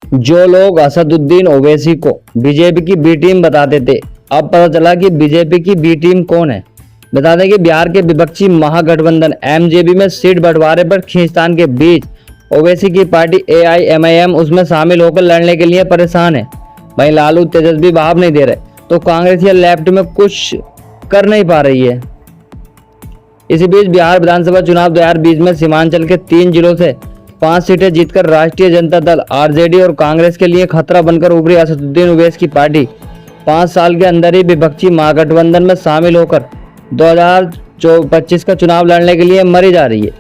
जो लोग असदुद्दीन ओवैसी को बीजेपी की बी टीम बताते थे, अब पता चला कि बीजेपी की बी टीम कौन है। बता दें कि बिहार के विपक्षी महागठबंधन एमजेपी में सीट बंटवारे पर खींचतान के बीच ओवैसी की पार्टी एआईएमआईएम उसमें शामिल होकर लड़ने के लिए परेशान है। वहीं लालू तेजस्वी भाव नहीं दे रहे तो कांग्रेस या लेफ्ट में कुछ कर नहीं पा रही है। इसी बीच बिहार विधानसभा चुनाव 2020 में सीमांचल के 3 जिलों से 5 सीटें जीतकर राष्ट्रीय जनता दल आरजेडी और कांग्रेस के लिए खतरा बनकर उभरी असदुद्दीन ओवैसी की पार्टी 5 साल के अंदर ही विपक्षी महागठबंधन में शामिल होकर 2025 का चुनाव लड़ने के लिए मरी जा रही है,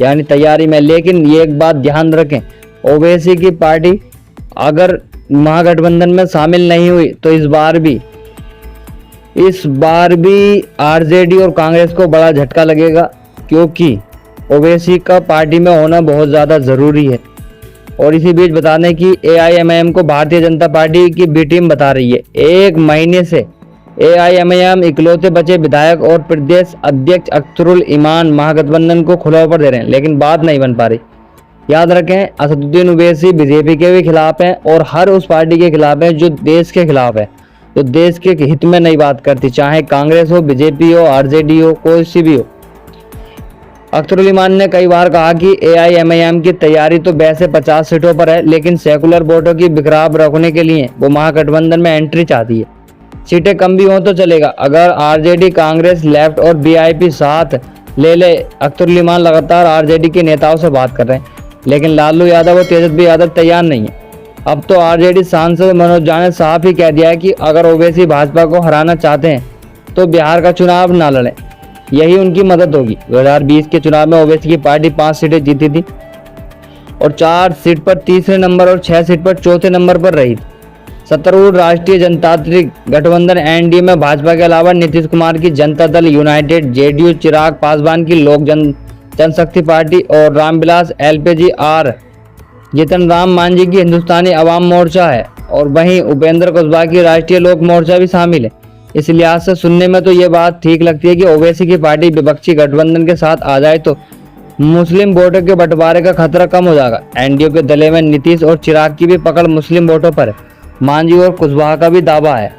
यानी तैयारी में। लेकिन ये एक बात ध्यान रखें, ओवैसी की पार्टी अगर महागठबंधन में शामिल नहीं हुई तो इस बार भी आरजेडी और कांग्रेस को बड़ा झटका लगेगा, क्योंकि ओवैसी का पार्टी में होना बहुत ज़्यादा ज़रूरी है। और इसी बीच बता दें कि एआईएमआईएम को भारतीय जनता पार्टी की बी टीम बता रही है। 1 महीने से एआईएमआईएम इकलौते बचे विधायक और प्रदेश अध्यक्ष अख्तरुल इमान महागठबंधन को खुला ऑफर दे रहे हैं, लेकिन बात नहीं बन पा रही। याद रखें, असदुद्दीन ओवैसी बीजेपी के भी खिलाफ हैं और हर उस पार्टी के खिलाफ है जो देश के खिलाफ है, जो देश के हित में नहीं बात करती, चाहे कांग्रेस हो, बीजेपी हो, आरजेडी हो, कोई सी भी हो। अख्तरुल इमान ने कई बार कहा कि एआईएमआईएम की तैयारी तो वैसे 50 सीटों पर है, लेकिन सेकुलर वोटों की बिखराव रखने के लिए वो महागठबंधन में एंट्री चाहती है। सीटें कम भी हों तो चलेगा, अगर आरजेडी, कांग्रेस, लेफ्ट और वीआईपी साथ ले। अख्तरुल इमान लगातार आरजेडी के नेताओं से बात कर रहे हैं, लेकिन लालू यादव और तेजस्वी यादव तैयार नहीं है। अब तो आरजेडी सांसद मनोज झा ने साफ ही कह दिया है कि अगर ओवैसी भाजपा को हराना चाहते हैं तो बिहार का चुनाव ना लड़ें, यही उनकी मदद होगी। 2020 के चुनाव में ओवैसी की पार्टी 5 सीटें जीती थी और 4 सीट पर तीसरे नंबर और 6 सीट पर चौथे नंबर पर रही थी। सत्तारूढ़ राष्ट्रीय जनतांत्रिक गठबंधन एनडीए में भाजपा के अलावा नीतीश कुमार की जनता दल यूनाइटेड, जेडीयू चिराग पासवान की लोक जनशक्ति पार्टी और रामविलास एलपीजी आर जीतन राम मांझी की हिंदुस्तानी अवाम मोर्चा है, और वहीं उपेंद्र कुशवाहा की राष्ट्रीय लोक मोर्चा भी शामिल है। इस लिहाज से सुनने में तो ये बात ठीक लगती है कि ओवैसी की पार्टी विपक्षी गठबंधन के साथ आ जाए तो मुस्लिम वोटों के बंटवारे का खतरा कम हो जाएगा। एनडीए के दले में नीतीश और चिराग की भी पकड़ मुस्लिम वोटों पर है। मांझी और कुशवाहा का भी दावा है